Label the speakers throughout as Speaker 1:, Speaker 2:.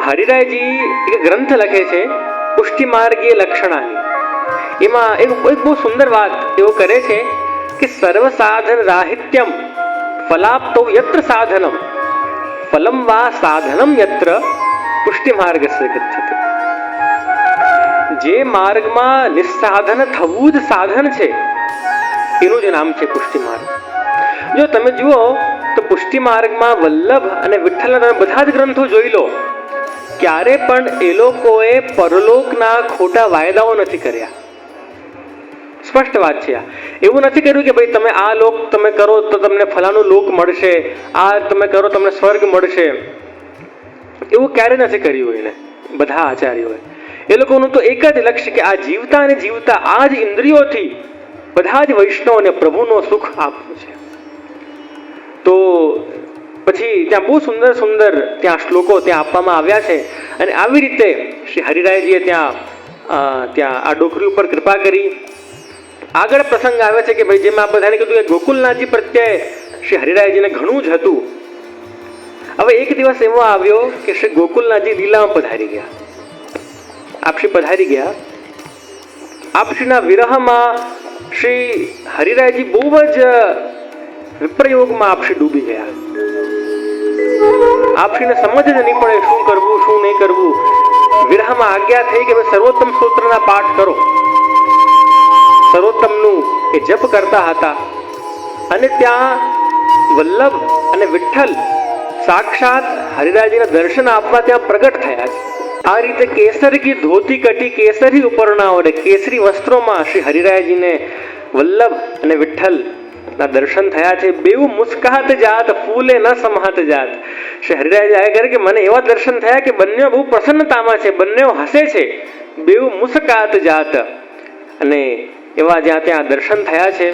Speaker 1: હરિરાયજી એક ગ્રંથ લખે છે પુષ્ટિ માર્ગીય લક્ષણાની. એમાં એક બહુ સુંદર વાત એવો કરે છે કે સર્વ સાધન રાહિત્યમ ફલાપ્તો યત્ર સાધનમ ફલમ વા સાધનમ યત્ર પુષ્ટિ માર્ગસ્ય ગચ્છતિ. જે માર્ગમાં નિસ્સાધન થવું જ સાધન છે એનું જ નામ છે પુષ્ટિ માર્ગ. જો તમે જુઓ તો પુષ્ટિ માર્ગમાં વલ્લભ અને વિઠ્ઠલના તમે બધા જ ગ્રંથો જોઈ લો, ક્યારે પણ એ લોકોએ પરલોકના ખોટા વાયદાઓ નથી કર્યા. સ્પષ્ટ વાત છે. એવું નથી કર્યું કે ભાઈ તમે આ લોક તમે કરો તો તમને ફલાણું લોક મળશે, આ તમે કરો તમને સ્વર્ગ મળશે. એવું ક્યારે નથી કર્યું એને બધા આચાર્યોએ. એ લોકોનું તો એક જ લક્ષ્ય કે આ જીવતા અને જીવતા આ જ ઇન્દ્રિયોથી બધા જ વૈષ્ણવને પ્રભુનો સુખ આપવું છે. તો પછી ત્યાં બહુ સુંદર સુંદર ત્યાં શ્લોકો ત્યાં આપવામાં આવ્યા છે. અને આવી રીતે શ્રી હરિરાયજીએ ત્યાં આ ડોકરી ઉપર કૃપા કરી. આગળ પ્રસંગ આવે છે કે ભાઈ જેમ આ બધાને કીધું કે ગોકુલનાથજી પ્રત્યે શ્રી હરિરાયજીને ઘણું જ હતું. હવે એક દિવસ એવો આવ્યો કે શ્રી ગોકુલનાથજી લીલામાં પધારી ગયા. આપશ્રી પધારી ગયા. આપશ્રીના વિરહમાં શ્રી હરિરાયજી બહુ જ વિપ્રયોગમાં આપશ્રી ડૂબી ગયા. આપશ્રીને સમજ જ નહીં પડે શું કરવું શું નહીં કરવું. વિરહમાં આજ્ઞા થઈ કે સર્વોત્તમ સ્તોત્રના પાઠ કરો. સર્વોત્તમનું એ જપ કરતા હતા. અને ત્યાં વલ્લભ અને વિઠ્ઠલ સાક્ષાત હરિરાયજીના દર્શન આપવા ત્યાં પ્રગટ થયા છે. આ રીતે કેસર કી ધોતી કટી કેસરી ઉપરણાઓ અને કેસરી વસ્ત્રોમાં શ્રી હરિરાયજીને વલ્લભ અને વિઠ્ઠલ ના દર્શન થયા છે. બેઉ મુસ્કાત જાત ફૂલે ન સમાત જાત. શ્રી હરિરાયજી આ કરે કે મને એવા દર્શન થયા કે બંને બહુ પ્રસન્નતામાં છે, બંને હસે છે. બેઉ મુસ્કાત જાત. અને એવા જ્યાં ત્યાં દર્શન થયા છે.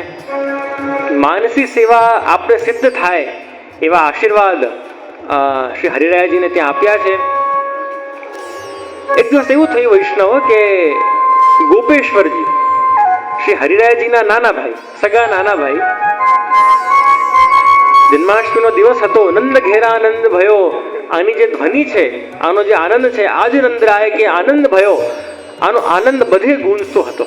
Speaker 1: માનસી સેવા આપણે સિદ્ધ થાય એવા આશીર્વાદ શ્રી હરિરાયજીને ત્યાં આપ્યા છે. એક દિવસ એવું થયું વૈષ્ણવ કે ગોપેશ્વરજી શ્રી હરિરાયજીના નાના ભાઈ, સગા નાના ભાઈ, જન્માષ્ટમીનો દિવસ હતો. નંદ ઘેરા આનંદ ભયો. આની જે ધ્વનિ છે, આનો જે આનંદ છે, આજ નંદરાય કે આનંદ ભયો, આનો આનંદ બધે ગૂંજતો હતો.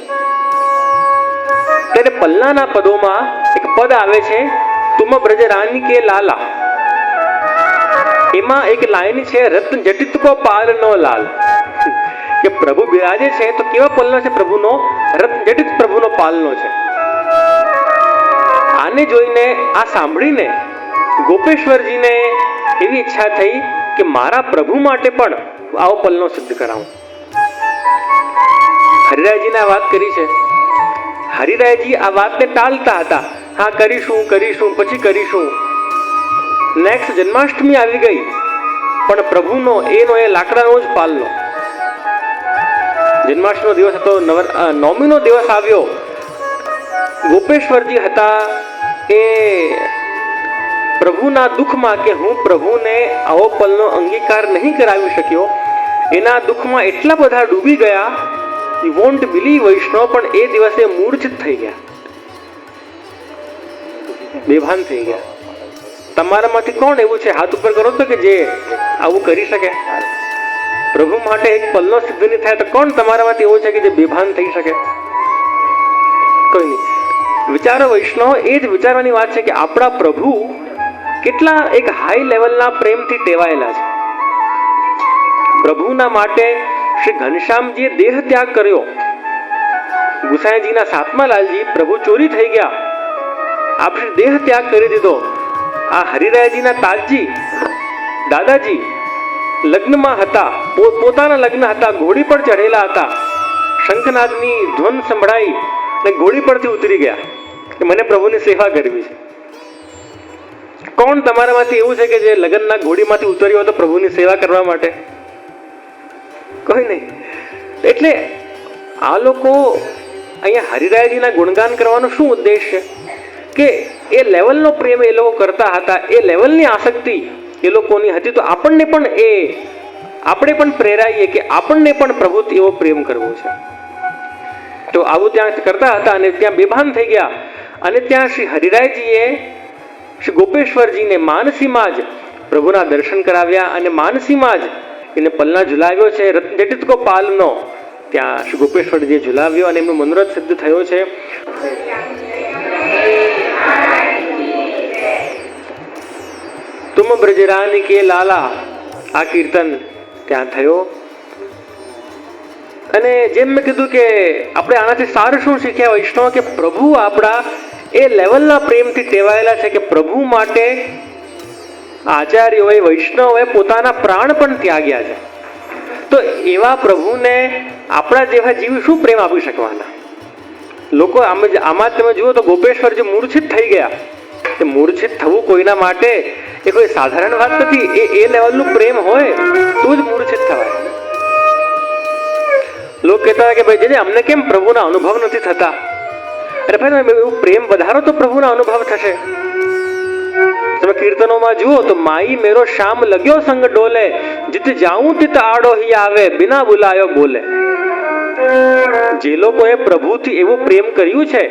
Speaker 1: ત્યારે પલ્લાના પદોમાં એક પદ આવે છે તુમ બ્રજ રાની કે લાલા. એમાં એક લાઈન છે રત્ન જટિત કો પાલનો લાલ. કે પ્રભુ બિરાજે છે તો કેવા પલ્લો છે પ્રભુનો? રત્ન જટિત પ્રભુનો પાલનો છે. આને જોઈને આ સાંભળીને ગોપેશ્વરજીને એવી ઈચ્છા થઈ કે મારા પ્રભુ માટે પણ આવો પલ્લો સિદ્ધ કરાવું. હરિરાયજીને આ વાત કરી છે. હરિરાયજી આ વાતને ટાળતા હતા. હા કરીશું પછી કરીશું. નેક્સ્ટ જન્માષ્ટમી આવી ગઈ પણ પ્રભુનો એ લાકડાનો જ પાલનો. જન્માષ્ટમીનો દિવસ હતો, નવમીનો દિવસ આવ્યો. ગોપેશ્વરજી હતા એ પ્રભુના દુઃખમાં કે હું પ્રભુને આવો પલનો અંગીકાર નહીં કરાવી શક્યો, એના દુઃખમાં એટલા બધા ડૂબી ગયા. યુ વોન્ટ બિલીવ વૈષ્ણવ, પણ એ દિવસે મૂર્છિત થઈ ગયા, બેભાન થઈ ગયા. તમારામાંથી કોણ એવું છે હાથ ઉપર કરો તો કે જે આવું કરી શકે? પ્રભુ માટે એક પલ્લો સિદ્ધ નહીં થાય તો કોણ તમારામાંથી એવું છે કે જે બેભાન થઈ શકે? કોઈ નહીં. વિચારો વૈષ્ણવ, એ જ વિચારવાની વાત છે કે આપણા પ્રભુ કેટલા એક હાઈ લેવલના પ્રેમથી ટેવાયેલા છે. પ્રભુના માટે શ્રી ઘનશ્યામજીએ દેહ ત્યાગ કર્યો. ગુસાઈજીના 7મા લાલજી પ્રભુ ચોરી થઈ ગયા, આપણે દેહ ત્યાગ કરી દીધો. આ હરિરાયજીના તાજજી દાદાજી લગ્નમાં હતા, પોતાના લગ્ન હતા, ઘોડી પર ચઢેલા હતા. શંખનાદની ધ્વન સંભળાઈ અને ઘોડી પરથી ઉતરી ગયા કે મને પ્રભુની સેવા કરવી છે. કોણ તમારામાંથી એવું છે કે જે લગ્નના ઘોડીમાંથી ઉતર્યો હતો પ્રભુની સેવા કરવા માટે? કોઈ નહીં. એટલે આ લોકો અહીંયા હરિરાયજીના ગુણગાન કરવાનો શું ઉદ્દેશ છે કે એ લેવલનો પ્રેમ એ લોકો કરતા હતા, એ લેવલની આસક્તિ એ લોકોની હતી. તો આપણે પણ પ્રેરાઈએ કે આપણને પણ પ્રભુથી એવો પ્રેમ કરવો છે. તો આવું ત્યાં કરતા હતા અને ત્યાં બેભાન થઈ ગયા. અને ત્યાં શ્રી હરિરાયજીએ શ્રી ગોપેશ્વરજીને માનસીમાં જ પ્રભુના દર્શન કરાવ્યા અને માનસીમાં જ એને પલના ઝુલાવ્યો છે રત્નજટિત કો પાલનો, ત્યાં શ્રી ગોપેશ્વરજીએ ઝુલાવ્યો અને એમનો મનોરથ સિદ્ધ થયો છે. તુમ બ્રજરાની કે લાલા, આ કીર્તન ત્યાં થયો. અને જેમ મેં કીધું કે આપણે આનાથી સારું શું શીખ્યા વૈષ્ણવ, કે પ્રભુ આપણા એ લેવલના પ્રેમથી ટેવાયેલા છે કે પ્રભુ માટે આચાર્યોએ વૈષ્ણવોએ પોતાના પ્રાણ પણ ત્યાગ્યા છે. તો એવા પ્રભુને આપણા જેવા જીવ શું પ્રેમ આપી શકવાના? લોકો આમાં તમે જુઓ તો ગોપેશ્વરજી મૂર્છિત થઈ ગયા. એ મૂર્છિત થવું કોઈના માટે એ કોઈ સાધારણ વાત નથી. એ લેવલનું પ્રેમ હોય તો જ મૂર્છિત થવાય. લોકો કહેતા કે ભાઈ જે અમને કેમ પ્રભુના અનુભવ નથી થતા? અરે ભાઈ તમે એવું પ્રેમ વધારો તો પ્રભુના અનુભવ થશે. તમે કીર્તનોમાં જુઓ તો માઈ મેરો શામ લગ્યો સંગ ડોલે, જીત જાઉં તિત આડો હી આવે, બિના બોલાયો બોલે. જે લોકોએ પ્રભુથી એવું પ્રેમ કર્યું છે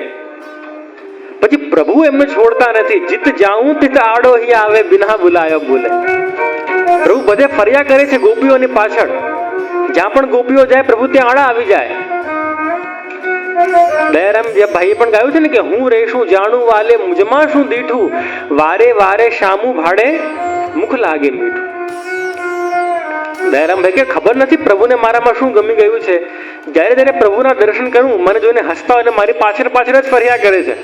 Speaker 1: પછી પ્રભુ એમને છોડતા નથી. જીત જાઉં તિત આડો હી આવે, બિના બોલાયો બોલે. પ્રભુ બધે ફર્યા કરે છે ગોપીઓની પાછળ. જ્યાં પણ ગોપીઓ જાય પ્રભુ ત્યાં આડા આવી જાય. દયારામ ભાઈએ પણ ગાયું છે ને કે હું રેશું જાણું વાલે, મુજમાં શું દીઠું, વારે વારે શામું ભાડે મુખ લાગે મીઠું. દયારામ ભાઈ કે ખબર નથી પ્રભુને મારામાં શું ગમી ગયું છે. જ્યારે જ્યારે પ્રભુના દર્શન કરું મને જોઈને હસતા હોય અને મારી પાછળ પાછળ જ ફર્યા કરે છે.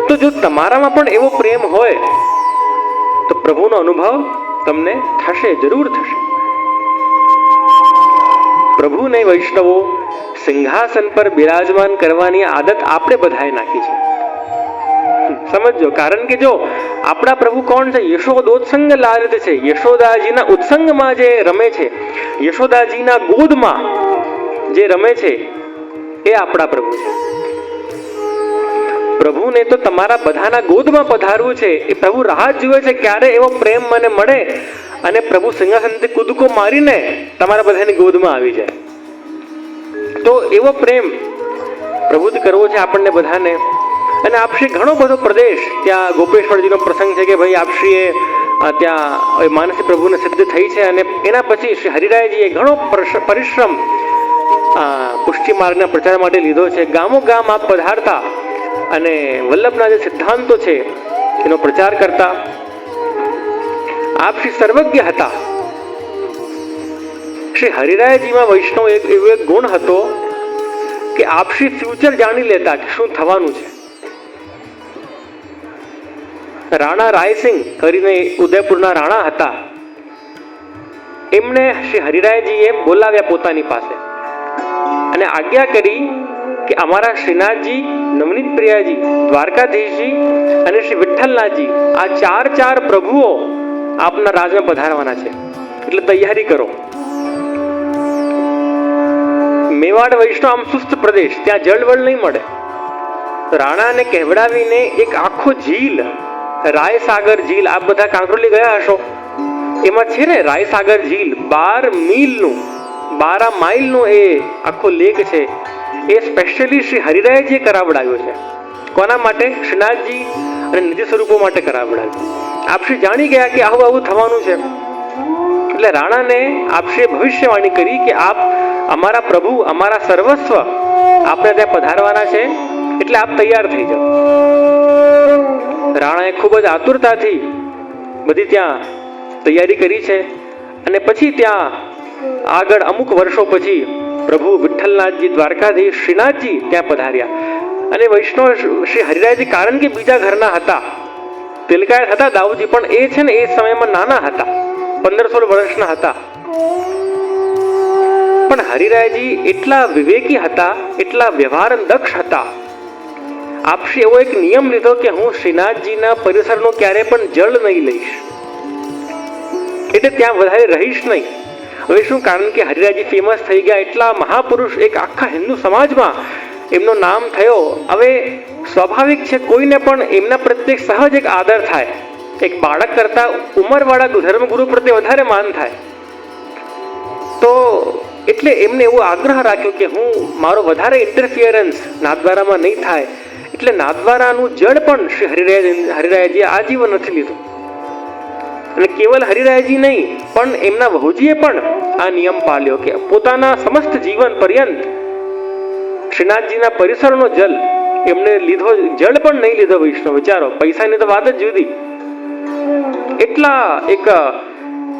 Speaker 1: તો જો તમારામાં પણ એવો પ્રેમ હોય તો પ્રભુનો અનુભવ તમને થશે, જરૂર થશે. પ્રભુને વૈષ્ણવો સિંહાસન પર બિરાજમાન કરવાની આદત આપણે બધાએ નાખી છે. સમજો, કારણ કે જો આપણા પ્રભુ કોણ છે? યશોદોત્સંગ લાલિત છે. યશોદાજીના ઉત્સંગમાં જે રમે છે, યશોદાજીના ગોદમાં જે રમે છે એ આપણા પ્રભુ છે. પ્રભુને તો તમારા બધાના ગોદમાં પધારવું છે. એ પ્રભુ રાહ જુએ છે ક્યારે એવો પ્રેમ મને મળે અને પ્રભુ સિંહાસનથી કૂદકો મારીને તમારા બધાની ગોદમાં આવી જાય. તો એવો પ્રેમ પ્રભુથી કરવો છે આપણને બધાને. અને આપશ્રી ઘણો બધો પ્રદેશ, ત્યાં ગોપેશ્વરજીનો પ્રસંગ છે કે ભાઈ આપશ્રીએ ત્યાં માનસી પ્રભુને સિદ્ધ થઈ છે અને એના પછી શ્રી હરિરાયજીએ ઘણો પરિશ્રમ પુષ્ટિ માર્ગના પ્રચાર માટે લીધો છે. ગામો ગામ આપ પધારતા અને વલ્લભના જે સિદ્ધાંતો છે એનો પ્રચાર કરતા. આપ શ્રી સર્વજ્ઞ હતા. શ્રી હરિરાયજીમાં વૈષ્ણવ એવો એક ગુણ હતો કે આપ શ્રી ફ્યુચર જાણી લેતા કે શું થવાનું છે. રાણા રાયસિંહ કરીને ઉદયપુરના રાણા હતા. એમને શ્રી હરિરાયજીએ બોલાવ્યા પોતાની પાસે અને આજ્ઞા કરી કે અમારા શ્રીનાથજી, નવનીત પ્રિયાજી, દ્વારકાધીશજી અને શ્રી વિઠ્ઠલનાથજી, આ ચાર પ્રભુઓ આપના રાજમાં પધારવાના છે, એટલે તૈયારી કરો. મેવાડ વૈષ્ણવ આમ સુસ્ત પ્રદેશ, ત્યાં જળવળ નહીં મળે. રાણાને કહેવડાવીને એક આખો ઝીલ, રાયસાગર ઝીલ, આપ બધા કાંકરોલી ગયા હશો, એમાં છે ને રાયસાગર ઝીલ, 12 માઇલનું એ આખો લેક છે. એ સ્પેશિયલી શ્રી હરિરાયજીએ કરાવડાવ્યો છે. કોના માટે? શ્રીનાથજી અને નિધિ સ્વરૂપો માટે કરાવડાવ્યો. આપશ્રી જાણી ગયા કે આવું થવાનું છે. એટલે રાણાને આપશ્રીએ ભવિષ્યવાણી કરી કે આપ અમારા પ્રભુ, અમારા સર્વસ્વ આપણે ત્યાં પધારવાના છે, એટલે આપ તૈયાર થઈ જાઓ. રાણાએ ખૂબ જ આતુરતાથી બધી ત્યાં તૈયારી કરી છે. અને પછી ત્યાં આગળ અમુક વર્ષો પછી પ્રભુ વિઠ્ઠલનાથજી, દ્વારકાધીશ, શ્રીનાથજી ત્યાં પધાર્યા. અને વૈષ્ણવ શ્રી હરિરાયજી કારણ કે બીજા ઘરના હતા, તિલકાયત હતા દાઉદજી, પણ એ છે ને એ સમયમાં નાના હતા, 15-16 વર્ષના હતા. પણ હરિરાયજી એટલા વિવેકી હતા, એટલા વ્યવહાર દક્ષ હતા. આપશ્રી એવો એક નિયમ લીધો કે હું શ્રીનાથજીના પરિસરનો ક્યારે પણ જળ નહીં લઈશ, એટલે ત્યાં વધારે રહીશ નહીં. હવે શું? કારણ કે હરિરાયજી ફેમસ થઈ ગયા, એટલા મહાપુરુષ એક આખા હિન્દુ સમાજમાં એમનો નામ થયો. હવે સ્વાભાવિક છે કોઈને પણ એમના પ્રત્યે સહજ એક આદર થાય. એક બાળક કરતા ઉંમરવાળા ધર્મગુરુ પ્રત્યે વધારે માન થાય. તો એટલે એમને એવો આગ્રહ રાખ્યો કે હું મારો વધારે ઇન્ટરફિયરન્સ નાથદ્વારામાં નહીં થાય. એટલે નાથદ્વારાનું જળ પણ શ્રી હરિરાયજીએ આજીવન નથી લીધું. અને કેવલ હરિરાયજી નહીં પણ એમના વહુજીએ પણ આ નિયમ પાળ્યો કે પોતાના સમસ્ત જીવન પર્યંત શ્રીનાથજીના પરિસરનો જલ એમને લીધો, જળ પણ નહીં લીધો વૈષ્ણવ. વિચારો, પૈસાની તો વાત જ જુદી. એટલા એક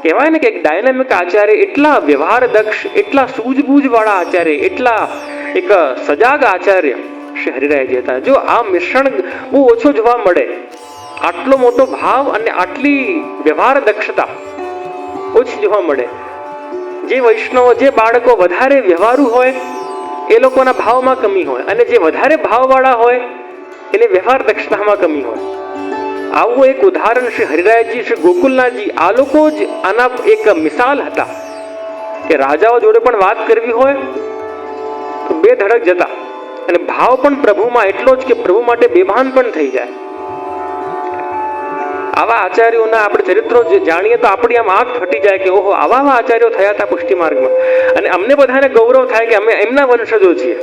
Speaker 1: કહેવાય ને કે એક ડાયનામિક આચાર્ય, એટલા વ્યવહાર દક્ષ, એટલા સૂઝબૂઝ વાળા આચાર્ય, એટલા એક સજાગ આચાર્ય શ્રી હરિરાયજી હતા. જો આ મિશ્રણ બહુ ઓછો જોવા મળે. આટલો મોટો ભાવ અને આટલી વ્યવહાર દક્ષતા ઓછી જોવા મળે. જે વૈષ્ણવો, જે બાળકો વધારે વ્યવહારુ હોય એ લોકોના ભાવમાં કમી હોય, અને જે વધારે ભાવવાળા હોય એને વ્યવહાર દક્ષતામાં કમી હોય. આવું એક ઉદાહરણ શ્રી હરિરાયજી, શ્રી ગોકુલનાથજી, આ લોકો જ આના એક મિસાલ હતા કે રાજાઓ જોડે પણ વાત કરવી હોય તો બે ધડક જતા, અને ભાવ પણ પ્રભુમાં એટલો જ કે પ્રભુ માટે બેભાન પણ થઈ જાય. આવા આચાર્યોના આપણે ચરિત્રો જાણીએ તો આપણી આમ આંખ ફટી જાય કે ઓહો, આવા આચાર્યો થયા હતા પુષ્ટિ માર્ગમાં, અને અમને બધાને ગૌરવ થાય કે અમે એમના વંશજો છીએ.